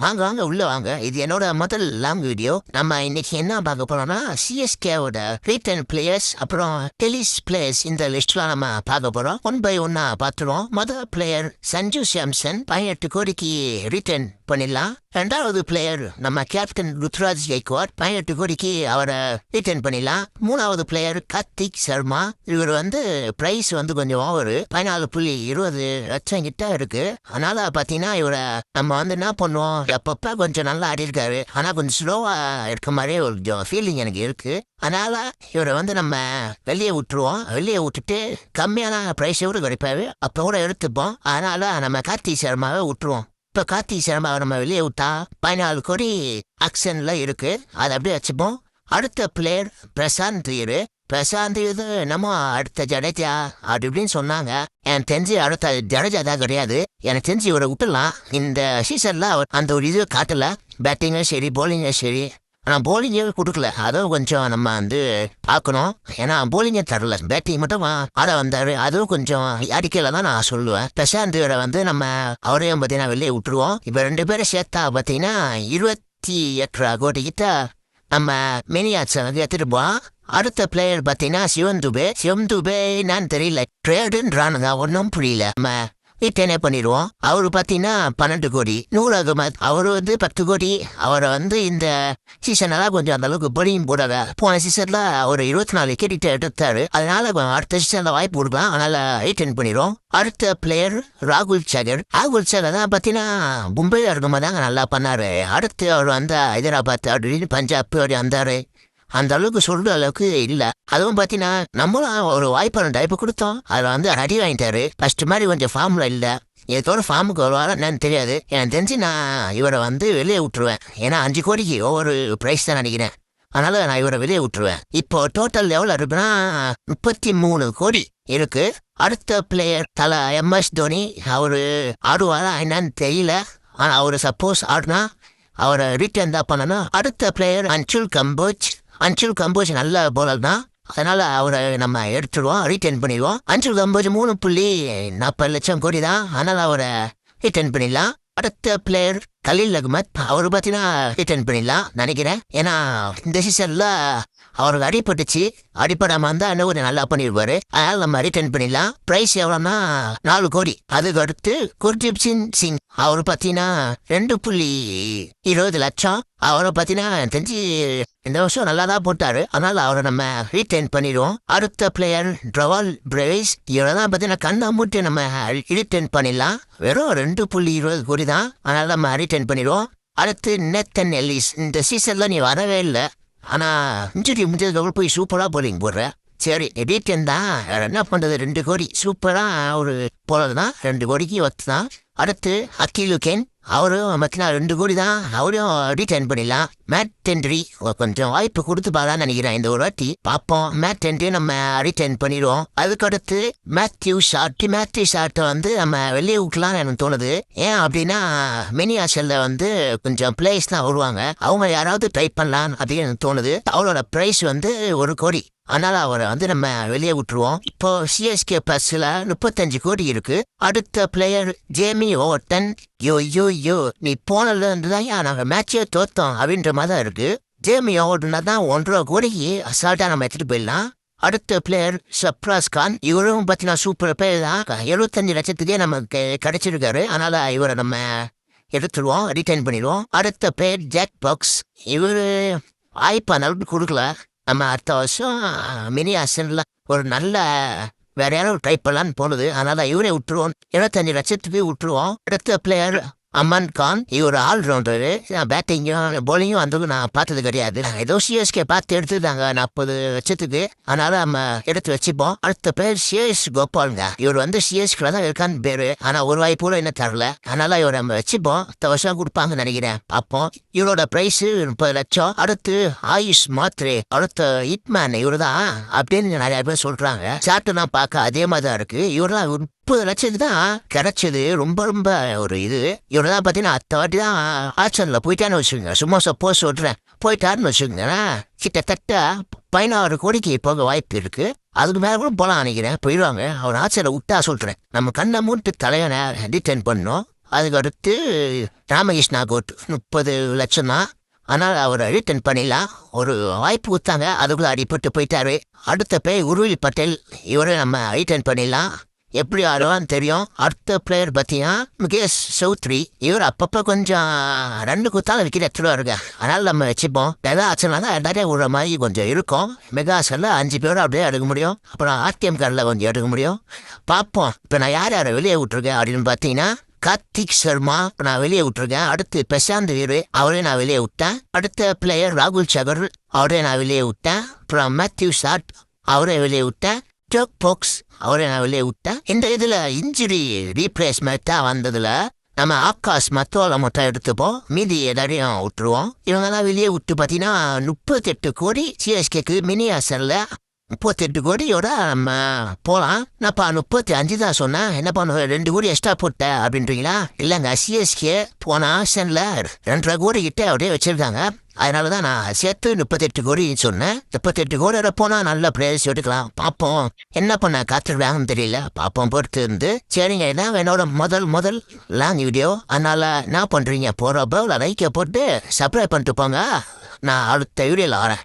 வாங்க வாங்க உள்ள வாங்க. இது என்னோட முதல் லாங் வீடியோ. நம்ம இன்னைக்கு என்ன பார்க்க போறோம்னா சிஎஸ்கேவோட ரீட்டன் பிளேயர்ஸ் அப்புறம் டெலிஸ் பிளேயர்ஸ் இந்த லிஸ்ட்ல நம்ம பார்க்க போறோம். ஒன் பை ஒன்னா பார்த்துருவோம். முதல் பிளேயர் சஞ்சு சாம்சன் 18 கோடிக்கு ரீட்டன் பண்ணிடலாம். ரெண்டாவது பிளேயர் நம்ம கேப்டன் ருத்ராஜ் கெய்க்வாட் 18 கோடிக்கு அவரை ரீட்டன் பண்ணிடலாம். மூணாவது பிளேயர் கார்த்திக் சர்மா. இவர் பிரைஸ் கொஞ்சம் ஓவரு 14.20 லட்சம் கிட்ட இருக்கு. அதனால பாத்தீங்கன்னா இவரை நம்ம என்ன பண்ணுவோம், எப்பப்ப கொஞ்சம் நல்லா ஆடி இருக்காரு, ஆனா கொஞ்சம் ஸ்லோவா இருக்க மாதிரியே ஒரு ஃபீலிங் எனக்கு இருக்கு. அதனால இவரை நம்ம வெளியே விட்டுருவோம். வெளியே விட்டுட்டு கம்மியான பிரைஸ் எவ்வளவு கிடைப்பாரு அப்ப கூட எடுத்துப்போம். அதனால நம்ம கார்த்திக் சர்மாவை விட்டுருவோம். இப்ப கார்த்திக் சர்மாவை நம்ம வெளியே விட்டா 14 கோடி ஆக்ஷன்ல இருக்கு. அதை அப்படியே வச்சுப்போம். அடுத்த பிளேயர் பிரசாந்த் இரு. பிரசாந்த் இது நம்ம அடுத்த ஜடேஜா அப்படி இப்படின்னு சொன்னாங்க. எனக்கு தெரிஞ்சு அடுத்த ஜடேஜா தான் கிடையாது. எனக்கு தெரிஞ்சு இவரை விட்டுலாம். இந்த சீசன்ல அவர் அந்த ஒரு இது காட்டல. பேட்டிங்கும் சரி போலிங்கும் சரி. ஆனால் போலிங்கே கொடுக்கல. அதுவும் கொஞ்சம் நம்ம பார்க்கணும். ஏன்னா போலிங்கே தரல, பேட்டிங் மட்டும் ஆட வந்தாரு. அதுவும் கொஞ்சம் அடிக்கல தான் நான் சொல்லுவேன். பிரசாந்த் நம்ம அவரையும் பார்த்தீங்கன்னா வெளியே விட்டுருவோம். இப்போ ரெண்டு பேரும் சேர்த்தா பார்த்தீங்கன்னா 28 கோடி கிட்ட நம்ம மினியாட்ஸை எடுத்துட்டு போவோம். அடுத்த பிளேயர் பார்த்தீங்கன்னா சிவன் துபே நான் தெரியல, ட்ரேடுன்றானுங்க, ஒன்றும் புரியல. நம்ம ரிட்டர்னே பண்ணிடுவோம். அவரு பார்த்தீங்கன்னா 12 கோடி. நூர் அகமத் அவரு 10 கோடி. அவரை இந்த சீசனெல்லாம் கொஞ்சம் அந்த அளவுக்கு பொடியும் போடாத. போன சீசன்ல ஒரு 24 விக்கெட் எடுத்தாரு. அதனால அடுத்த சீசன்ல வாய்ப்பு கொடுக்கலாம். அதனால ரிட்டர்ன் பண்ணிடுவோம். அடுத்த பிளேயர் ராகுல் சகர் தான் பார்த்தீங்கன்னா மும்பையில் இருக்கும்போது தாங்க நல்லா பண்ணாரு. அடுத்து அவர் ஹைதராபாத் அப்படின்னு பஞ்சாப் அப்படி வந்தாரு. அந்த அளவுக்கு சொல்ற அளவுக்கு இல்ல. அதுவும் பாத்தீங்கன்னா நம்மளும் ஒரு வாய்ப்பான டைப்பு கொடுத்தோம். அதுல அடி வாங்கிட்டாரு. ஃபர்ஸ்ட் மாதிரி கொஞ்சம் ஃபார்ம்ல இல்ல. ஏதோ ஒரு ஃபார்முக்கு வருவாரா என்னன்னு தெரியாது. எனக்கு தெரிஞ்சு நான் இவரை வெளியே விட்டுருவேன். ஏன்னா 5 கோடிக்கு ஒவ்வொரு பிரைஸ் தான் நினைக்கிறேன். அதனால நான் இவரை வெளியே விட்டுருவேன். இப்போ டோட்டல் எவ்வளவு இருக்குன்னா 33 கோடி இருக்கு. அடுத்த பிளேயர் தல MS தோனி. அவரு ஆடுவாரா என்னன்னு தெரியல. ஆனா அவரு சப்போஸ் ஆடுனா அவரை ரிட்டர்ன் தான் பண்ணணும். அடுத்த பிளேயர் அன்சுல் கம்போஜ் நல்ல போலர் தான். அதனால அவரை நம்ம எடுத்துருவோம், ரிட்டர்ன் பண்ணிடுவோம். அன்சுல் கம்போஜ் 3.40 லட்சம் கோடி தான். அதனால அவரை ரிட்டர்ன் பண்ணிடலாம். அடுத்த பிளேயர் கலீல் அகமத். அவரு பார்த்தீங்கன்னா ரிட்டர்ன் பண்ணிடலாம் நினைக்கிறேன். ஏன்னா இந்த சீசன்ல அவருக்கு அடிப்படாம இருந்தா என்ன ஒரு நல்லா பண்ணிடுவாரு. அதனால நம்ம ரிட்டர்ன் பண்ணிடலாம். பிரைஸ் எவ்வளோன்னா 4 கோடி. அதுக்கு அடுத்து குர்தீப் சிங் அவரு பார்த்தீங்கன்னா 2.20 லட்சம். அவரை பார்த்தீங்கன்னா தெரிஞ்சு இந்த வருஷம் நல்லா தான் போட்டாரு. அதனால அவரை நம்ம ரிட்டர்ன் பண்ணிடுவோம். அடுத்த பிளேயர் ட்ரவால் பிரேஸ். இவரை தான் பார்த்தீங்கன்னா கண்ணா மூட்டு நம்ம ரிட்டர்ன் பண்ணிடலாம். வெறும் 2.20 கோடி தான். அதனால நம்ம ரிட்டர்ன் பண்ணிடுவோம். அடுத்து நேத்தன் எல்லிஸ். இந்த சீசன்ல நீ வரவே இல்லை. ஆனா இன்ஜுரி முடிஞ்சதுக்கு போய் சூப்பரா போலிங் போடுற. சரி ரிட்டர்ன் தான், என்ன பண்றது. 2 கோடி சூப்பரா ஒரு போலர் தான். 2 கோடிக்கு ஒத்து தான். அடுத்து அக்கிலுகேன். அவரும் பார்த்தீங்கன்னா 2 கோடி தான். அவரையும் ரிட்டர்ன் பண்ணிடலாம். மேட் ஹென்றி கொஞ்சம் வாய்ப்பு கொடுத்து பாதான்னு நினைக்கிறேன். இந்த ஒரு வாட்டி பார்ப்போம். மேட் ஹென்றி நம்ம ரிட்டர்ன் பண்ணிடுவோம். அதுக்கடுத்து மேத்யூ ஷார்ட்டை நம்ம வெளியே விட்டலாம்னு எனக்கு தோணுது. ஏன் அப்படின்னா மினியாசல்ல கொஞ்சம் பிளேயர்ஸ் தான் வருவாங்க. அவங்க யாராவது ட்ரை பண்ணலாம் அப்படின்னு எனக்கு தோணுது. அவரோட பிரைஸ் 1 கோடி. அதனால அவரை நம்ம வெளியே விட்டுருவோம். இப்போ சிஎஸ்கே பிளஸ்ல 35 கோடி இருக்கு. அடுத்த பிளேயர் ஜேமி ஓவர்டன். யோ நீ போனதுல இருந்துதான் நாங்க மேட்சே தோத்தோம் அப்படின்ற மாதிரி தான் இருக்கு. ஜேமி ஓவர்டனா தான் 1.5 கோடிக்கு அசால்ட்டா நம்ம எடுத்துட்டு போயிடலாம். அடுத்த பிளேயர் சப்ராஸ் கான். இவரும் பார்த்தீங்கன்னா சூப்பர் பிளேயர் தான். 75 லட்சத்துக்கே நமக்கு கிடைச்சிருக்காரு. அதனால இவரை நம்ம எடுத்துருவோம், ரிட்டர்ன் பண்ணிடுவோம். அடுத்த பிளேயர் ஜாக் பாக்ஸ். இவரு வாய்ப்பு அந்த அளவுக்கு கொடுக்கல. நம்ம அடுத்த வருஷம் மினி ஆசன்ல ஒரு நல்ல வேற யாரும் ட்ரை பண்ணலான்னு போனது. அதனால இவரே விட்டுருவோம். 25 லட்சத்துக்கு விட்டுருவோம். அடுத்த பிளேயர் அமன் கான். இவர் ஆல்ரவுண்டரு. பேட்டிங்கும் போலிங்கும் நான் பார்த்தது கிடையாது. ஏதோ சிஎஸ்கே பார்த்து எடுத்துட்டாங்க 40 லட்சத்துக்கு. அதனால நம்ம எடுத்து வச்சுப்போம். அடுத்த பேர் சிஎஸ் கோபாலுங்க. இவர் சிஎஸ்கே தான் இருக்கான்னு பேரு. ஆனா ஒரு வாய்ப்பு கூட என்ன தரல. அதனால இவரை நம்ம வச்சுப்போம். அடுத்த வருஷம் கொடுப்பாங்கன்னு நினைக்கிறேன், பார்ப்போம். இவரோட பிரைஸ் 30 லட்சம். அடுத்து ஆயுஷ் மாத்ரே. அடுத்த ஹிட்மேன் இவரு தான் அப்படின்னு நிறைய பேர் சொல்றாங்க. சார்ட்டு தான் பார்க்க அதே மாதிரி தான் இருக்கு. இவரெல்லாம் 30 லட்சத்துக்கு தான் கிடைச்சது. ரொம்ப ஒரு இது. இவரெல்லாம் பார்த்தீங்கன்னா அடுத்த வாட்டி தான் ஆக்ஷன்ல போயிட்டான்னு வச்சுக்கோங்க. சும்மா சப்போஸ் சொல்றேன், போயிட்டாருன்னு வச்சுக்கோங்க. கிட்டத்தட்ட 16 கோடிக்கு போக வாய்ப்பு இருக்கு. அதுக்கு மேல கூட போலாம் நினைக்கிறேன். போயிடுவாங்க. அவர் ஆக்ஷன்ல விட்டா சொல்றேன். நம்ம கண்ணை மூட்டு தலைவனை ரிட்டர்ன் பண்ணோம். அதுக்கு அடுத்து ராமகிருஷ்ணா கோட் 30 லட்சம் தான். ஆனால் அவர் ரிட்டர்ன் பண்ணிடலாம். ஒரு வாய்ப்பு கொடுத்தாங்க, அதுக்குள்ளே அடிபட்டு போயிட்டாரு. அடுத்த பேர் உருவில் பட்டேல், இவரை நம்ம ரிட்டர்ன் பண்ணிடலாம். எப்படி ஆடுவான்னு தெரியும். அடுத்த பிளேயர் பார்த்தீங்கன்னா முகேஷ் சௌத்ரி, இவர் அப்பப்போ கொஞ்சம் 2 குத்தாலும் விக்கெட் எடுத்துருவாருங்க. அதனால் நம்ம வச்சுப்போம். மெகா ஆச்சுனா தான் நிறைய விடுற மாதிரி கொஞ்சம் இருக்கும். மெகாஸில் 5 பேரும் அப்படியே எடுக்க முடியும். அப்புறம் ஆர்டிஎம் கார்டில் கொஞ்சம் எடுக்க முடியும். பார்ப்போம். இப்போ நான் யார் யாரை வெளியே விட்ருக்கேன் அப்படின்னு பார்த்தீங்கன்னா கார்த்திக் சர்மா நான் வெளியே விட்டுருக்கேன். அடுத்து பிரசாந்த் வீரு, அவரையும் நான் வெளியே விட்டேன். அடுத்த பிளேயர் ராகுல் சகர், அவரையும் நான் வெளியே விட்டேன். அப்புறம் மேத்யூ ஷாட், அவரை வெளியே விட்டேன். டோக் போக்ஸ், அவரை நான் வெளியே விட்டேன். இந்த இதில் இன்ஜுரி ரீப்ளேஸ்மெண்ட்டாக வந்ததில் நம்ம ஆகாஷ் மத்தோலை மட்டும் எடுத்துப்போம், மீதி எல்லாரையும் விட்டுருவோம். இவங்கெல்லாம் வெளியே விட்டு பார்த்தீங்கன்னா 38 கோடி சிஎஸ்கேக்கு மினி ஆசரில் 38 கோடியோட நம்ம போகலாம். நான்ப்பா 35 தான் சொன்னேன், என்ன பண்ணுவேன் 2 கோடி எக்ஸ்ட்ரா போட்டேன் அப்படின்றீங்களா? இல்லைங்க, சிஎஸ்கே போன ஆசனில் 2.5 கோடி கிட்டே அப்படியே வச்சுருக்காங்க. அதனால தான் நான் சேர்த்து 38 கோடி சொன்னேன். 38 கோடியோட போனால் நல்ல பிளேயர்ஸ் எடுக்கலாம். பார்ப்போம் என்ன பண்ண காத்துருக்காங்கன்னு தெரியல. பார்ப்போம் பொறுத்து இருந்து. சரிங்க, இதான் என்னோட முதல் லாங் வீடியோ. அதனால் என்ன பண்ணுறீங்க, போகிறப்போ லைக்கை போட்டு சப்ஸ்கிரைப் பண்ணிட்டு போங்க. நான் அடுத்த வீடியோவில் வரேன்.